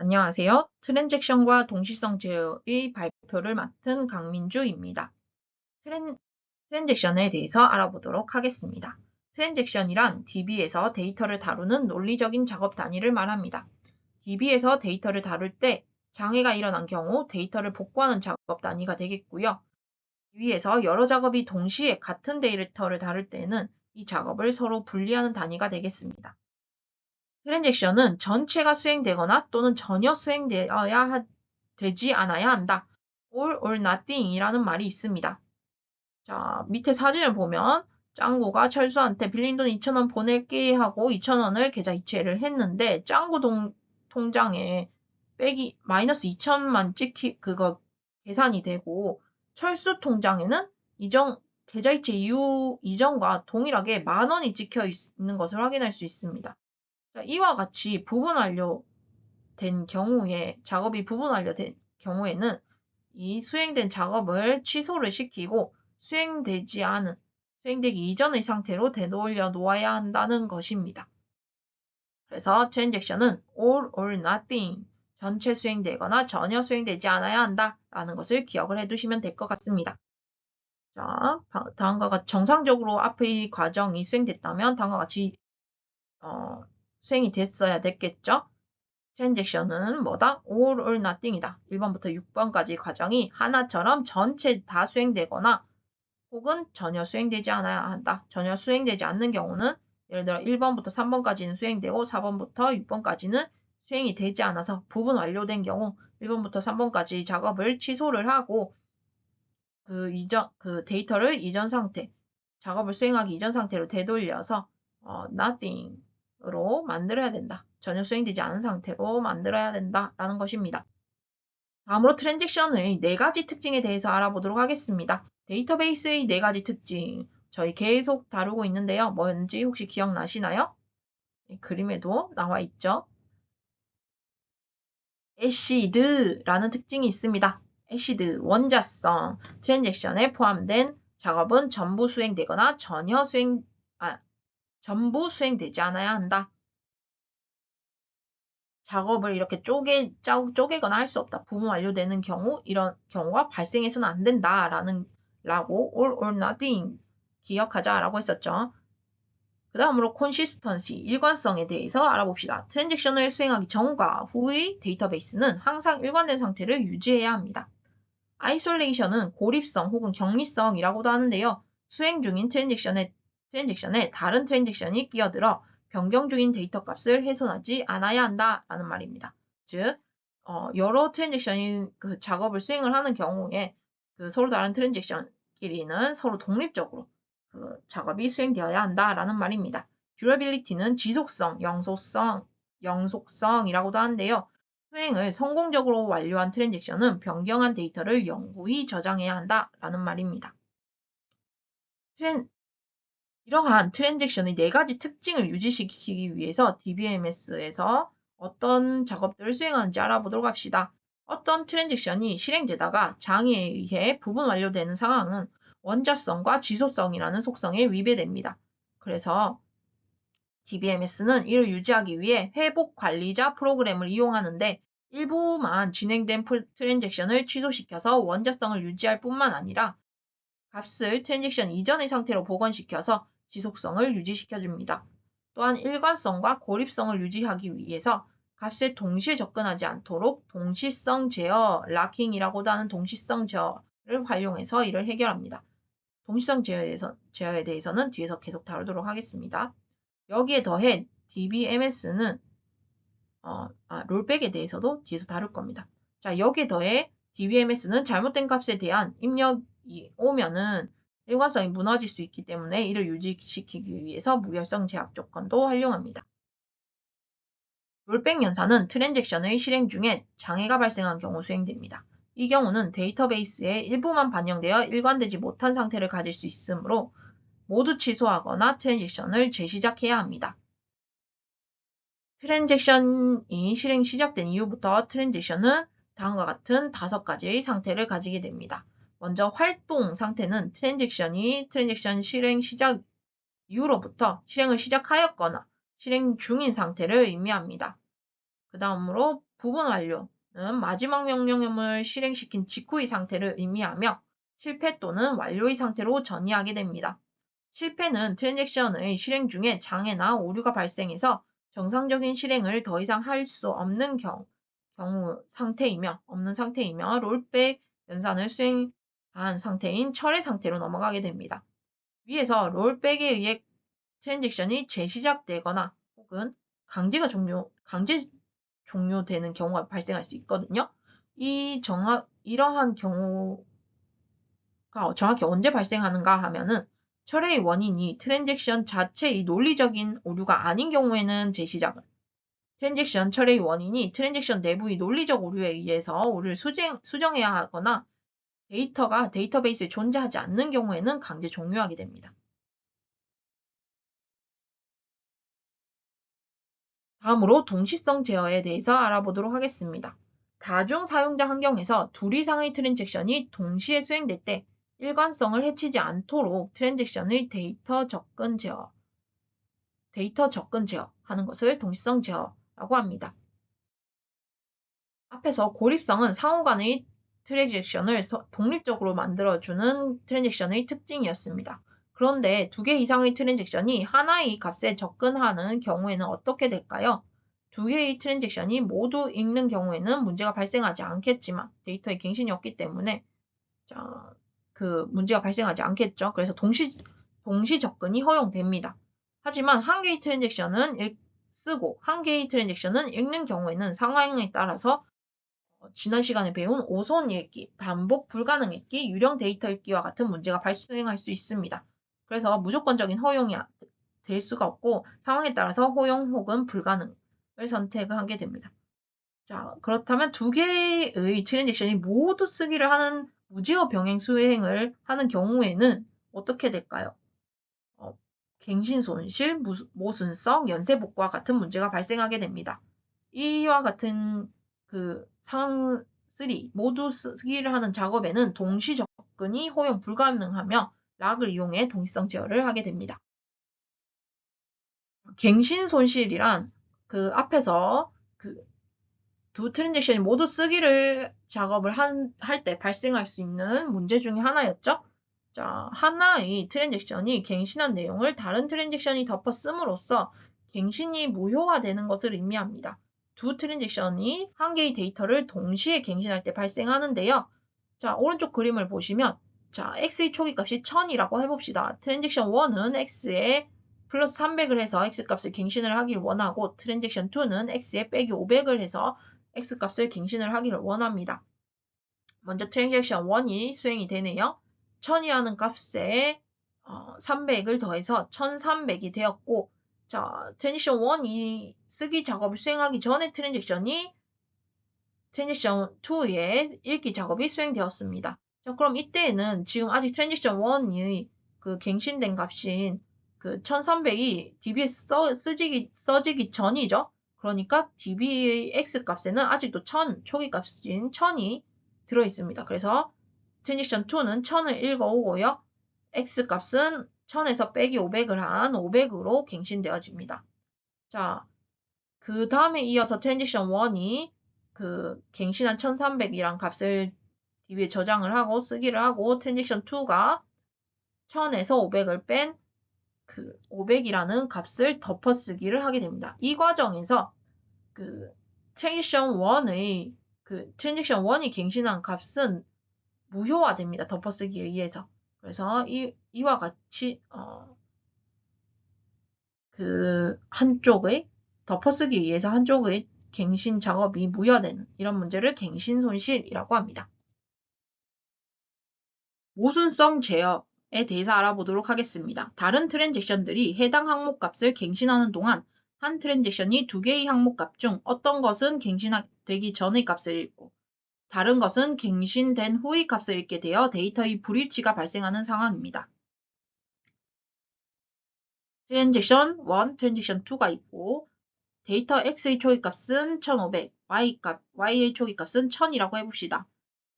안녕하세요. 트랜잭션과 동시성 제어의 발표를 맡은 강민주입니다. 트랜, 트랜잭션에 대해서 알아보도록 하겠습니다. 트랜잭션이란 DB에서 데이터를 다루는 논리적인 작업 단위를 말합니다. DB에서 데이터를 다룰 때 장애가 일어난 경우 데이터를 복구하는 작업 단위가 되겠고요. 위에서 여러 작업이 동시에 같은 데이터를 다룰 때는 이 작업을 서로 분리하는 단위가 되겠습니다. 트랜잭션은 전체가 수행되거나 또는 전혀 되지 않아야 한다. all or nothing이라는 말이 있습니다. 자, 밑에 사진을 보면 짱구가 철수한테 빌린 돈 2,000원 보낼게 하고 2,000원을 계좌 이체를 했는데 짱구 통장에 빼기 마이너스 2,000만 그거 계산이 되고 철수 통장에는 계좌 이체 이후 이전과 동일하게 10,000원이 찍혀 있는 것을 확인할 수 있습니다. 자, 이와 같이 작업이 부분 완료된 경우에는 이 수행된 작업을 취소를 시키고 수행되기 이전의 상태로 되돌려 놓아야 한다는 것입니다. 그래서 트랜잭션은 all or nothing, 전체 수행되거나 전혀 수행되지 않아야 한다라는 것을 기억을 해두시면 될 것 같습니다. 자, 다음과 같이 정상적으로 앞의 과정이 수행됐다면 다음과 같이 수행이 됐어야 됐겠죠? 트랜잭션은 뭐다? all or nothing이다. 1번부터 6번까지 과정이 하나처럼 전체 다 수행되거나 혹은 전혀 수행되지 않아야 한다. 전혀 수행되지 않는 경우는 예를 들어 1번부터 3번까지는 수행되고 4번부터 6번까지는 수행이 되지 않아서 부분 완료된 경우 1번부터 3번까지 작업을 취소를 하고 그 데이터를 작업을 수행하기 이전 상태로 되돌려서 nothing으로 만들어야 된다. 전혀 수행되지 않은 상태로 만들어야 된다라는 것입니다. 다음으로 트랜잭션의 4가지 특징에 대해서 알아보도록 하겠습니다. 데이터베이스의 4가지 특징, 저희 계속 다루고 있는데요. 뭔지 혹시 기억나시나요? 그림에도 나와 있죠. 애시드라는 특징이 있습니다. 애시드, 원자성, 트랜잭션에 포함된 작업은 전부 수행되지 않아야 한다. 작업을 이렇게 쪼개거나 할 수 없다. 부분 완료되는 경우, 이런 경우가 발생해서는 안 된다. 라고 all or nothing 기억하자라고 했었죠. 그 다음으로 consistency, 일관성에 대해서 알아봅시다. 트랜잭션을 수행하기 전과 후의 데이터베이스는 항상 일관된 상태를 유지해야 합니다. isolation은 고립성 혹은 격리성이라고도 하는데요. 수행 중인 트랜잭션에 다른 트랜잭션이 끼어들어 변경 중인 데이터 값을 훼손하지 않아야 한다라는 말입니다. 즉, 여러 트랜잭션이 그 작업을 수행을 하는 경우에 그 서로 다른 트랜잭션끼리는 서로 독립적으로 그 작업이 수행되어야 한다라는 말입니다. 듀러빌리티는 지속성, 영속성이라고도 하는데요. 수행을 성공적으로 완료한 트랜잭션은 변경한 데이터를 영구히 저장해야 한다라는 말입니다. 이러한 트랜잭션의 4가지 특징을 유지시키기 위해서 DBMS에서 어떤 작업들을 수행하는지 알아보도록 합시다. 어떤 트랜잭션이 실행되다가 장애에 의해 부분 완료되는 상황은 원자성과 지속성이라는 속성에 위배됩니다. 그래서 DBMS는 이를 유지하기 위해 회복 관리자 프로그램을 이용하는데 일부만 진행된 트랜잭션을 취소시켜서 원자성을 유지할 뿐만 아니라 값을 트랜잭션 이전의 상태로 복원시켜서 지속성을 유지시켜줍니다. 또한 일관성과 고립성을 유지하기 위해서 값에 동시에 접근하지 않도록 동시성 제어, 락킹이라고도 하는 동시성 제어를 활용해서 이를 해결합니다. 동시성 제어에 대해서는 뒤에서 계속 다루도록 하겠습니다. 여기에 더해 DBMS는 롤백에 대해서도 뒤에서 다룰 겁니다. 자, 여기에 더해 DBMS는 잘못된 값에 대한 입력이 오면은 일관성이 무너질 수 있기 때문에 이를 유지시키기 위해서 무결성 제약 조건도 활용합니다. 롤백 연산은 트랜잭션의 실행 중에 장애가 발생한 경우 수행됩니다. 이 경우는 데이터베이스의 일부만 반영되어 일관되지 못한 상태를 가질 수 있으므로 모두 취소하거나 트랜잭션을 재시작해야 합니다. 트랜잭션이 실행 시작된 이후부터 트랜잭션은 다음과 같은 5가지의 상태를 가지게 됩니다. 먼저 활동 상태는 트랜잭션 실행 시작 이후로부터 실행을 시작하였거나 실행 중인 상태를 의미합니다. 그 다음으로 부분 완료는 마지막 명령음을 실행시킨 직후의 상태를 의미하며 실패 또는 완료의 상태로 전이하게 됩니다. 실패는 트랜잭션의 실행 중에 장애나 오류가 발생해서 정상적인 실행을 더 이상 할 수 없는 경우 상태이며 롤백 연산을 수행한 상태인 철의 상태로 넘어가게 됩니다. 위에서 롤백에 의해 트랜잭션이 재시작되거나 혹은 강제 종료되는 경우가 발생할 수 있거든요. 이러한 경우가 정확히 언제 발생하는가 하면은 철회의 원인이 트랜잭션 자체의 논리적인 오류가 아닌 경우에는 재시작을, 트랜잭션 철회의 원인이 트랜잭션 내부의 논리적 오류에 의해서 오류를 수정해야 하거나 데이터가 데이터베이스에 존재하지 않는 경우에는 강제 종료하게 됩니다. 다음으로 동시성 제어에 대해서 알아보도록 하겠습니다. 다중 사용자 환경에서 둘 이상의 트랜잭션이 동시에 수행될 때 일관성을 해치지 않도록 트랜잭션의 데이터 접근 제어하는 것을 동시성 제어라고 합니다. 앞에서 고립성은 상호 간의 트랜잭션을 독립적으로 만들어주는 트랜잭션의 특징이었습니다. 그런데 두 개 이상의 트랜잭션이 하나의 값에 접근하는 경우에는 어떻게 될까요? 두 개의 트랜잭션이 모두 읽는 경우에는 문제가 발생하지 않겠지만 데이터의 갱신이 없기 때문에 그 문제가 발생하지 않겠죠. 그래서 동시 접근이 허용됩니다. 하지만 한 개의 트랜잭션은 쓰고 한 개의 트랜잭션은 읽는 경우에는 상황에 따라서 지난 시간에 배운 오선 읽기, 반복 불가능 읽기, 유령 데이터 읽기와 같은 문제가 발생할 수 있습니다. 그래서 무조건적인 허용이 될 수가 없고 상황에 따라서 허용 혹은 불가능을 선택을 하게 됩니다. 자, 그렇다면 두 개의 트랜잭션이 모두 쓰기를 하는 무제어 병행 수행을 하는 경우에는 어떻게 될까요? 갱신 손실, 모순성, 연쇄 복구와 같은 문제가 발생하게 됩니다. 이와 같은 상황 3 모두 쓰기를 하는 작업에는 동시 접근이 허용 불가능하며 락을 이용해 동시성 제어를 하게 됩니다. 갱신 손실이란 앞에서 두 트랜잭션이 모두 쓰기를 작업을 할 때 발생할 수 있는 문제 중에 하나였죠. 자, 하나의 트랜잭션이 갱신한 내용을 다른 트랜잭션이 덮어 씀으로써 갱신이 무효화되는 것을 의미합니다. 두 트랜잭션이 한 개의 데이터를 동시에 갱신할 때 발생하는데요. 자, 오른쪽 그림을 보시면 자, x의 초기값이 1000이라고 해봅시다. 트랜잭션 1은 x에 플러스 300을 해서 x값을 갱신을 하길 원하고 트랜잭션 2는 x에 빼기 500을 해서 x값을 갱신을 하기를 원합니다. 먼저 트랜잭션 1이 수행이 되네요. 1000이라는 값에 300을 더해서 1300이 되었고 자, 트랜잭션 1이 쓰기 작업을 수행하기 전에 트랜잭션 2의 읽기 작업이 수행되었습니다. 자, 그럼 이때에는 지금 아직 트랜잭션 1이 갱신된 값인 1300이 DB에 써지기 전이죠. 그러니까 DB의 X값에는 아직도 1000, 초기값인 1000이 들어있습니다. 그래서 트랜잭션 2는 1000을 읽어오고요. X값은 1000에서 빼기 500을 한 500으로 갱신되어집니다. 자, 그 다음에 이어서 트랜잭션 1이 갱신한 1300이란 값을 DB에 저장을 하고 쓰기를 하고 트랜잭션 2가 1000에서 500을 뺀 500이라는 값을 덮어쓰기를 하게 됩니다. 이 과정에서 트랜잭션 1이 갱신한 값은 무효화됩니다. 덮어쓰기에 의해서. 그래서 이와 같이 한쪽의 덮어쓰기에 의해서 한쪽의 갱신 작업이 무효되는 이런 문제를 갱신 손실이라고 합니다. 모순성 제어에 대해서 알아보도록 하겠습니다. 다른 트랜잭션들이 해당 항목값을 갱신하는 동안 한 트랜잭션이 두 개의 항목값 중 어떤 것은 갱신되기 전의 값을 읽고 다른 것은 갱신된 후의 값을 읽게 되어 데이터의 불일치가 발생하는 상황입니다. 트랜잭션 1, 트랜잭션 2가 있고 데이터 x의 초기값은 1500, y의 초기값은 1000이라고 해봅시다.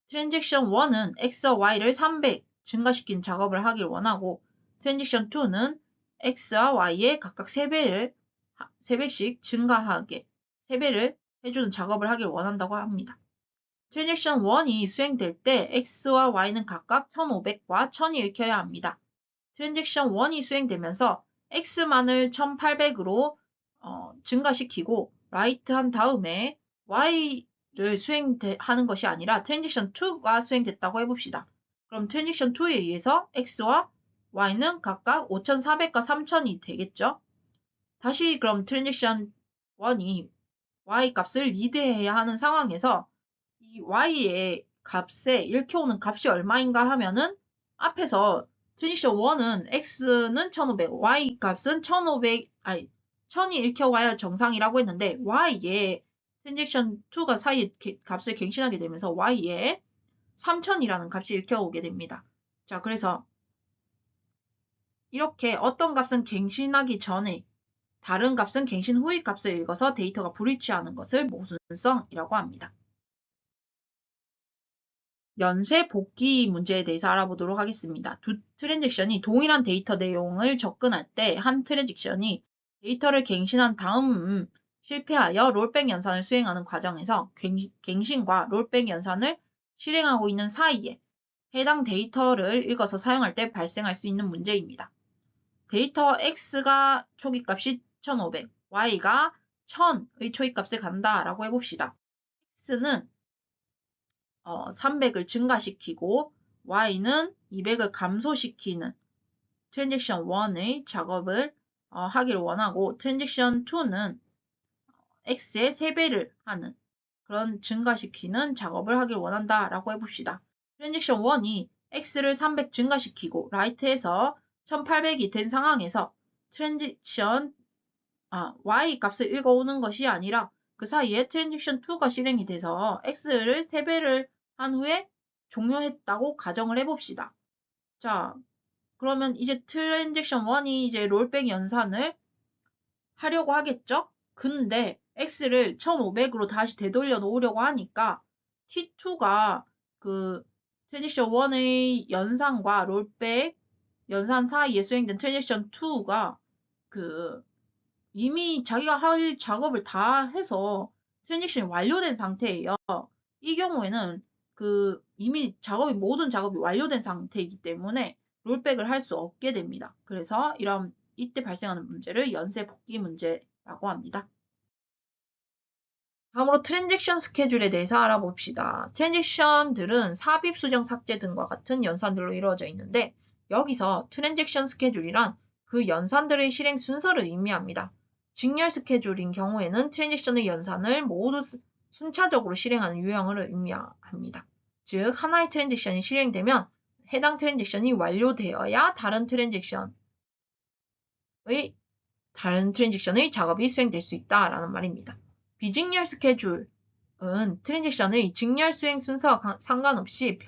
트랜잭션 1은 x와 y를 300 증가시킨 작업을 하길 원하고 트랜잭션 2는 x와 y의 각각 3배씩 증가하게 3배를 해주는 작업을 하길 원한다고 합니다. 트랜잭션 1이 수행될 때 X와 Y는 각각 1500과 1000이 읽혀야 합니다. 트랜잭션 1이 수행되면서 X만을 1800으로 증가시키고 라이트한 다음에 Y를 수행하는 것이 아니라 트랜잭션 2가 수행됐다고 해봅시다. 그럼 트랜잭션 2에 의해서 X와 Y는 각각 5400과 3000이 되겠죠? 다시 그럼 트랜잭션 1이 Y 값을 리드해야 하는 상황에서 이 Y의 값에 읽혀오는 값이 얼마인가 하면은 앞에서 트랜잭션 1은 X는 1500, Y 값은 1000이 읽혀와야 정상이라고 했는데 Y의 트랜잭션 2가 사이에 값을 갱신하게 되면서 Y에 3000이라는 값이 읽혀오게 됩니다. 자, 그래서 이렇게 어떤 값은 갱신하기 전에 다른 값은 갱신 후의 값을 읽어서 데이터가 불일치하는 것을 모순성이라고 합니다. 연쇄 복귀 문제에 대해서 알아보도록 하겠습니다. 두 트랜잭션이 동일한 데이터 내용을 접근할 때 한 트랜잭션이 데이터를 갱신한 다음 실패하여 롤백 연산을 수행하는 과정에서 갱신과 롤백 연산을 실행하고 있는 사이에 해당 데이터를 읽어서 사용할 때 발생할 수 있는 문제입니다. 데이터 X가 초기값이 1500, Y가 1000의 초기값을 간다라고 해봅시다. X는 300을 증가시키고 Y는 200을 감소시키는 트랜잭션 1의 작업을 하기를 원하고 트랜잭션 2는 X의 3배를 하는 그런 증가시키는 작업을 하길 원한다라고 해봅시다. 트랜잭션 1이 X를 300 증가시키고 라이트에서 1800이 된 상황에서 트랜잭션 Y 값을 읽어오는 것이 아니라 그 사이에 트랜잭션 2가 실행이 돼서 X를 3배를 한 후에 종료했다고 가정을 해봅시다. 자, 그러면 이제 트랜잭션 1이 이제 롤백 연산을 하려고 하겠죠? 근데 X를 1500으로 다시 되돌려 놓으려고 하니까 T2가 그 트랜잭션 1의 연산과 롤백 연산 사이에 수행된 트랜잭션 2가 그 이미 자기가 할 작업을 다 해서 트랜잭션이 완료된 상태예요. 이 경우에는 이미 모든 작업이 완료된 상태이기 때문에 롤백을 할 수 없게 됩니다. 그래서 이때 발생하는 문제를 연쇄 복귀 문제라고 합니다. 다음으로 트랜잭션 스케줄에 대해서 알아봅시다. 트랜잭션들은 삽입, 수정, 삭제 등과 같은 연산들로 이루어져 있는데 여기서 트랜잭션 스케줄이란 그 연산들의 실행 순서를 의미합니다. 직렬 스케줄인 경우에는 트랜잭션의 연산을 모두 순차적으로 실행하는 유형을 의미합니다. 즉 하나의 트랜잭션이 실행되면 해당 트랜잭션이 완료되어야 다른 트랜잭션의 작업이 수행될 수 있다라는 말입니다. 비직렬 스케줄은 트랜잭션의 직렬 수행 순서와 상관없이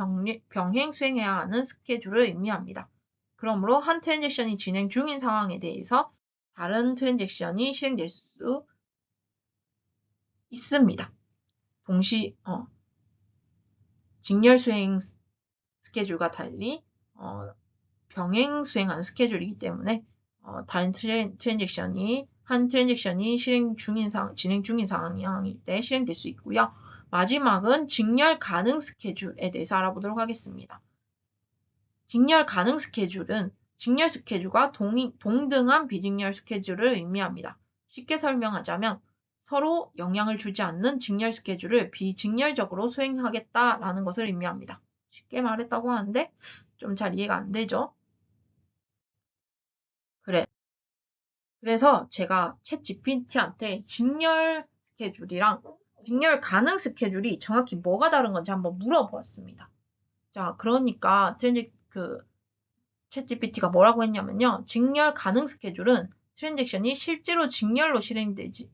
병행 수행해야 하는 스케줄을 의미합니다. 그러므로 한 트랜잭션이 진행 중인 상황에 대해서 다른 트랜잭션이 실행될 수 있습니다. 직렬 수행 스케줄과 달리 병행 수행하는 스케줄이기 때문에 다른 한 트랜잭션이 진행 중인 상황일 때 실행될 수 있고요. 마지막은 직렬 가능 스케줄에 대해서 알아보도록 하겠습니다. 직렬 가능 스케줄은 직렬 스케줄과 동등한 비직렬 스케줄을 의미합니다. 쉽게 설명하자면 서로 영향을 주지 않는 직렬 스케줄을 비직렬적으로 수행하겠다라는 것을 의미합니다. 쉽게 말했다고 하는데 좀 잘 이해가 안 되죠? 그래서 제가 챗GPT한테 직렬 스케줄이랑 직렬 가능 스케줄이 정확히 뭐가 다른 건지 한번 물어보았습니다. 자, 그러니까 챗GPT가 뭐라고 했냐면요. 직렬 가능 스케줄은 트랜잭션이 실제로 직렬로 실행되지는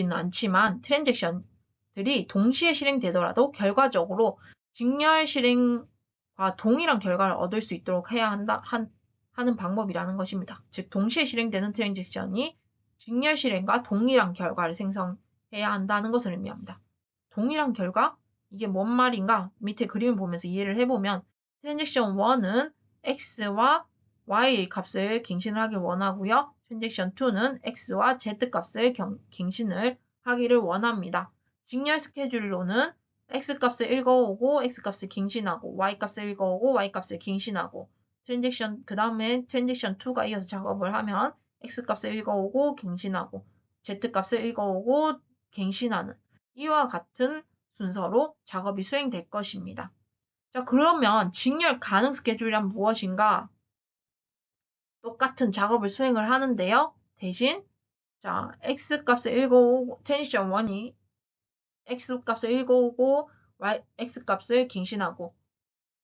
않지만 트랜잭션들이 동시에 실행되더라도 결과적으로 직렬 실행과 동일한 결과를 얻을 수 있도록 해야 하는 방법이라는 것입니다. 즉 동시에 실행되는 트랜잭션이 직렬 실행과 동일한 결과를 생성해야 한다는 것을 의미합니다. 동일한 결과? 이게 뭔 말인가? 밑에 그림을 보면서 이해를 해보면 트랜잭션 1은 X와 Y의 값을 갱신을 하길 원하고요. 트랜잭션 2는 X와 Z 값을 갱신을 하기를 원합니다. 직렬 스케줄로는 x값을 읽어오고 x값을 갱신하고 y값을 읽어오고 y값을 갱신하고 그 다음에 트랜잭션 2가 이어서 작업을 하면 x값을 읽어오고 갱신하고 z값을 읽어오고 갱신하는 이와 같은 순서로 작업이 수행될 것입니다. 자, 그러면 직렬 가능 스케줄이란 무엇인가? 똑같은 작업을 수행을 하는데요. 대신 자, x값을 읽어오고 트랜지션 1이 x값을 읽어오고 x값을 갱신하고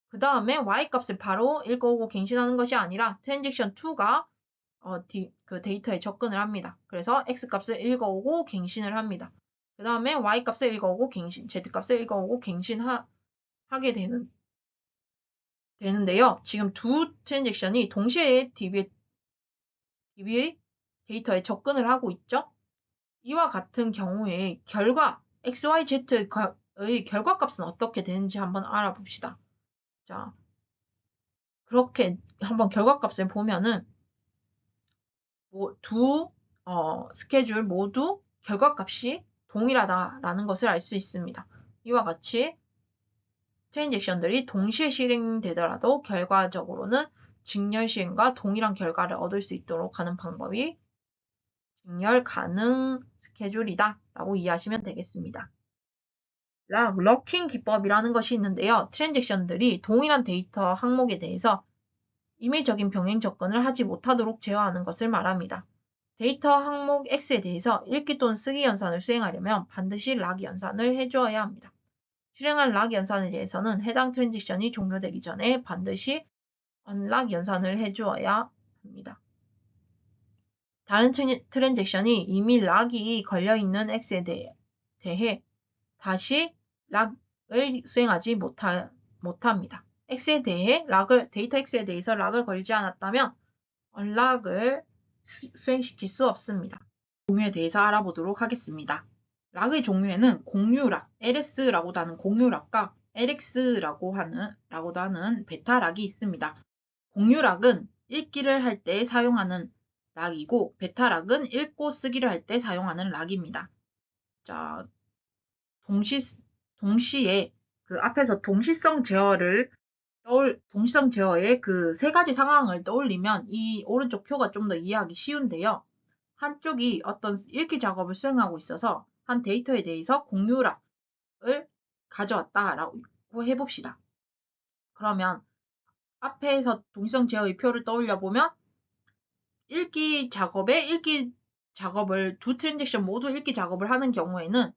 그 다음에 y값을 바로 읽어오고 갱신하는 것이 아니라 트랜지션 2가 그 데이터에 접근을 합니다. 그래서 x값을 읽어오고 갱신을 합니다. 그 다음에 y값을 읽어오고 갱신, z값을 읽어오고 갱신하게 되는데요. 지금 두 트랜잭션이 동시에 DB의 데이터에 접근을 하고 있죠. 이와 같은 경우에 XYZ의 결과값은 어떻게 되는지 한번 알아봅시다. 자, 그렇게 한번 결과값을 보면은 두 스케줄 모두 결과값이 동일하다라는 것을 알 수 있습니다. 이와 같이 트랜잭션들이 동시에 실행되더라도 결과적으로는 직렬 시행과 동일한 결과를 얻을 수 있도록 하는 방법이 직렬 가능 스케줄이다 라고 이해하시면 되겠습니다. 러킹 기법이라는 것이 있는데요. 트랜잭션들이 동일한 데이터 항목에 대해서 임의적인 병행 접근을 하지 못하도록 제어하는 것을 말합니다. 데이터 항목 X에 대해서 읽기 또는 쓰기 연산을 수행하려면 반드시 락 연산을 해주어야 합니다. 실행한 락 연산에 대해서는 해당 트랜잭션이 종료되기 전에 반드시 언락 연산을 해주어야 합니다. 다른 트랜잭션이 이미 락이 걸려있는 X에 대해 다시 락을 수행하지 못합니다. 데이터 X에 대해서 락을 걸지 않았다면 언락을 수행시킬 수 없습니다. 종류에 대해서 알아보도록 하겠습니다. 락의 종류에는 공유락, LS라고도 하는 공유락과 LX라고도 하는 베타락이 있습니다. 공유락은 읽기를 할 때 사용하는 락이고 베타락은 읽고 쓰기를 할 때 사용하는 락입니다. 자, 동시에 그 앞에서 동시성 제어의 그 세 가지 상황을 떠올리면 이 오른쪽 표가 좀 더 이해하기 쉬운데요. 한쪽이 어떤 읽기 작업을 수행하고 있어서 한 데이터에 대해서 공유락을 가져왔다라고 해봅시다. 그러면 앞에서 동시성 제어의 표를 떠올려 보면 읽기 작업을 두 트랜잭션 모두 읽기 작업을 하는 경우에는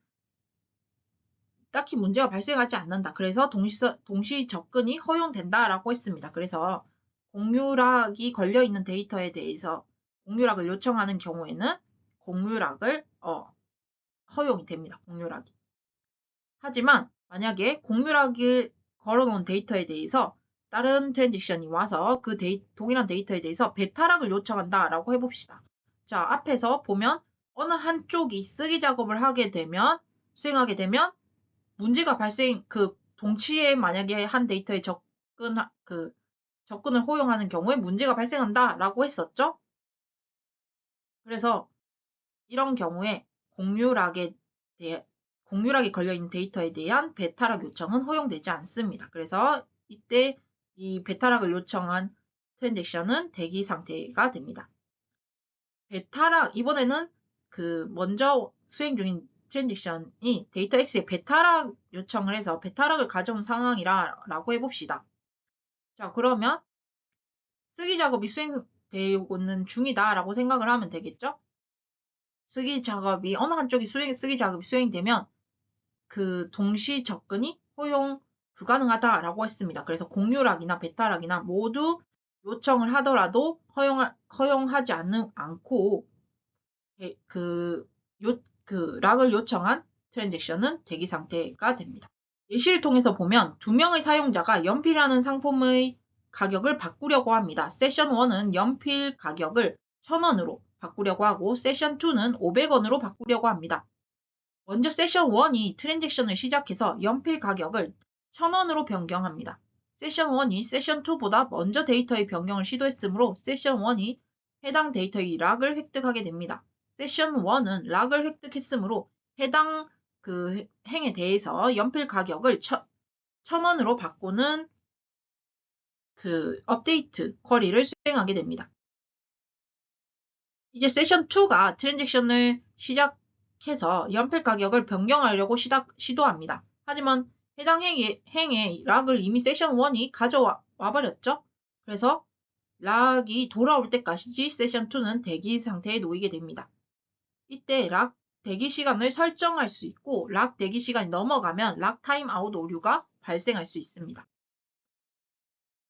딱히 문제가 발생하지 않는다. 그래서 동시 접근이 허용된다라고 했습니다. 그래서 공유락이 걸려있는 데이터에 대해서 공유락을 요청하는 경우에는 공유락을 허용이 됩니다. 공유락이. 하지만 만약에 공유락을 걸어놓은 데이터에 대해서 다른 트랜잭션이 와서 그 동일한 데이터에 대해서 베타락을 요청한다라고 해봅시다. 자, 앞에서 보면 어느 한쪽이 쓰기 작업을 수행하게 되면 문제가 동시에 만약에 한 데이터에 접근을 허용하는 경우에 문제가 발생한다라고 했었죠? 그래서 이런 경우에 공유락이 걸려있는 데이터에 대한 베타락 요청은 허용되지 않습니다. 그래서 이때 이 베타락을 요청한 트랜잭션은 대기 상태가 됩니다. 이번에는 먼저 수행 중인 트랜잭션이 데이터 X에 베타락 요청을 해서 베타락을 가져온 상황이라고 해봅시다. 자, 그러면 쓰기 작업이 수행되고 있는 중이다라고 생각을 하면 되겠죠? 어느 한쪽이 쓰기 작업이 수행되면 그 동시 접근이 허용 불가능하다라고 했습니다. 그래서 공유락이나 베타락이나 모두 요청을 하더라도 허용하지 않고 락을 요청한 트랜잭션은 대기 상태가 됩니다. 예시를 통해서 보면 두 명의 사용자가 연필이라는 상품의 가격을 바꾸려고 합니다. 세션 1은 연필 가격을 1,000원으로 바꾸려고 하고 세션 2는 500원으로 바꾸려고 합니다. 먼저 세션 1이 트랜잭션을 시작해서 연필 가격을 1,000원으로 변경합니다. 세션 1이 세션 2보다 먼저 데이터의 변경을 시도했으므로 세션 1이 해당 데이터의 락을 획득하게 됩니다. 세션 1은 락을 획득했으므로 해당 그 행에 대해서 연필 가격을 1,000원으로 바꾸는 그 업데이트 쿼리를 수행하게 됩니다. 이제 세션 2가 트랜잭션을 시작해서 연필 가격을 변경하려고 시도합니다. 하지만 해당 행의 락을 이미 세션 1이 가져와 버렸죠. 그래서 락이 돌아올 때까지 세션 2는 대기 상태에 놓이게 됩니다. 이때 락 대기 시간을 설정할 수 있고 락 대기 시간이 넘어가면 락 타임 아웃 오류가 발생할 수 있습니다.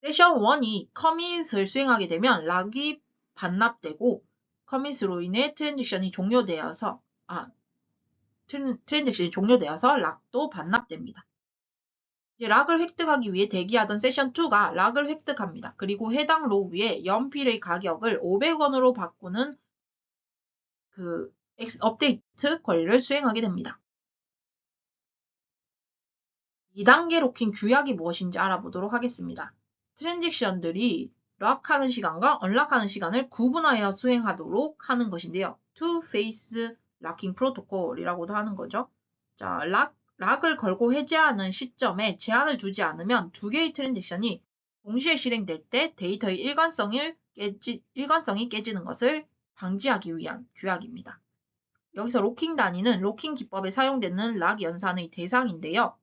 세션 1이 커밋을 수행하게 되면 락이 반납되고 커밋으로 인해 트랜잭션이 종료되어서 락도 반납됩니다. 이제 락을 획득하기 위해 대기하던 세션 2가 락을 획득합니다. 그리고 해당 로우에 연필의 가격을 500원으로 바꾸는 그 업데이트 권리를 수행하게 됩니다. 2단계 로킹 규약이 무엇인지 알아보도록 하겠습니다. 트랜잭션들이 락하는 시간과 언락하는 시간을 구분하여 수행하도록 하는 것인데요. Two-Phase Locking Protocol이라고도 하는 거죠. 자, 락을 걸고 해제하는 시점에 제한을 두지 않으면 두 개의 트랜잭션이 동시에 실행될 때 데이터의 일관성이 깨지는 것을 방지하기 위한 규약입니다. 여기서 로킹 단위는 로킹 기법에 사용되는 락 연산의 대상인데요.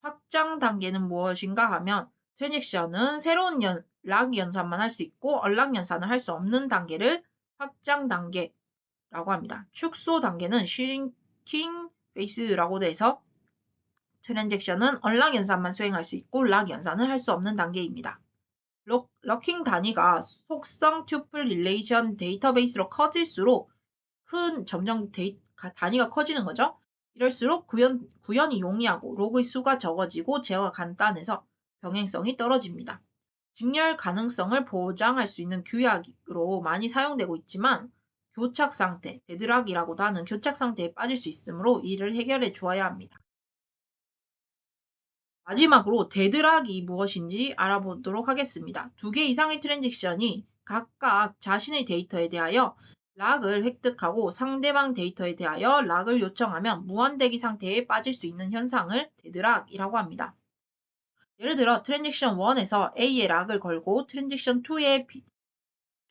확장 단계는 무엇인가 하면 트랜잭션은 새로운 락 연산만 할 수 있고 언락 연산을 할 수 없는 단계를 확장 단계라고 합니다. 축소 단계는 shrinking phase라고도 해서 트랜잭션은 언락 연산만 수행할 수 있고 락 연산을 할 수 없는 단계입니다. 러킹 단위가 속성 튜플 릴레이션 데이터베이스로 커질수록 점점 단위가 커지는 거죠. 이럴수록 구현이 용이하고 로그의 수가 적어지고 제어가 간단해서 병행성이 떨어집니다. 직렬 가능성을 보장할 수 있는 규약으로 많이 사용되고 있지만 교착 상태, 데드락이라고도 하는 교착 상태에 빠질 수 있으므로 이를 해결해 주어야 합니다. 마지막으로 데드락이 무엇인지 알아보도록 하겠습니다. 2개 이상의 트랜잭션이 각각 자신의 데이터에 대하여 락을 획득하고 상대방 데이터에 대하여 락을 요청하면 무한대기 상태에 빠질 수 있는 현상을 데드락이라고 합니다. 예를 들어 트랜잭션 1에서 A에 락을 걸고 트랜잭션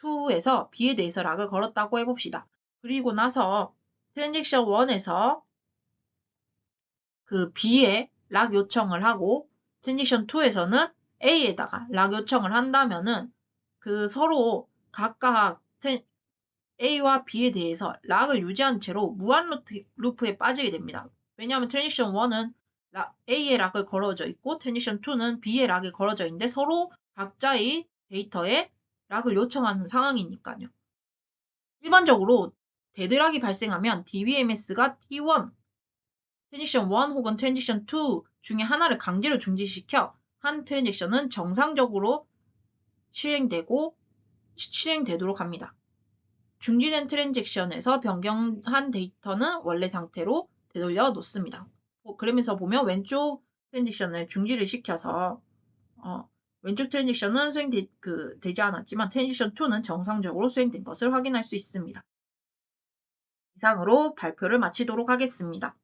2에서 B에 대해서 락을 걸었다고 해봅시다. 그리고 나서 트랜잭션 1에서 그 B에 락 요청을 하고 트랜잭션 2에서는 A에다가 락 요청을 한다면은 그 서로 각각 A와 B에 대해서 락을 유지한 채로 무한 루프에 빠지게 됩니다. 왜냐하면 트랜지션 1은 A에 락을 걸어져 있고 트랜지션 2는 B에 락이 걸어져 있는데 서로 각자의 데이터에 락을 요청하는 상황이니까요. 일반적으로 데드락이 발생하면 DBMS가 T1, 트랜지션 1 혹은 트랜지션 2 중에 하나를 강제로 중지시켜 한 트랜잭션은 정상적으로 실행되도록 합니다. 중지된 트랜잭션에서 변경한 데이터는 원래 상태로 되돌려 놓습니다. 그러면서 보면 왼쪽 트랜잭션을 중지를 시켜서 왼쪽 트랜잭션은 수행되지 않았지만 트랜잭션 2는 정상적으로 수행된 것을 확인할 수 있습니다. 이상으로 발표를 마치도록 하겠습니다.